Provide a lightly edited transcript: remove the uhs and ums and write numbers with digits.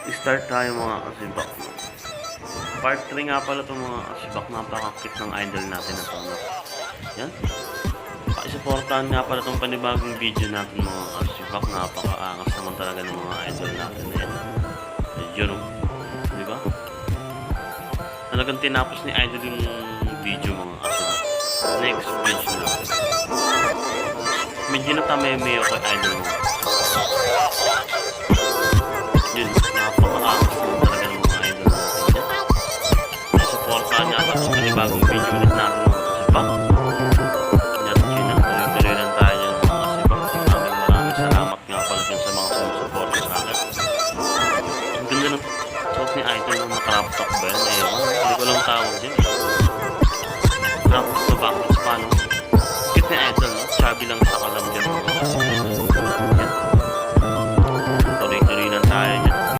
Start tayo mga kasibak. Part 3 nga pala itong mga kasibak. Napakakit ng idol natin na to. Yan. Pakisuportahan nga pala itong panibagong video natin mga kasibak. Napakaangas naman talaga ng mga idol natin na yan. Yun o. Diba? Talagang tinapos ni idol yung video mga kasibak. Next video natin. Medyo natameme ako kay idol mo. Yun, napakaangas naman talaga ng mga idol natin yan. Ay, supportahan nga pala sa panibagong video ulit natin mga kasibak. Yun na, tuloy-tuloy lang tayo ng mga kasibak. Maraming salamat nga pala dyan sa mga sumusuporta sa akin. Ang ganda ng suot ni idol ng nakrap top ba yan? Ayun, hindi ko lang tawag dyan.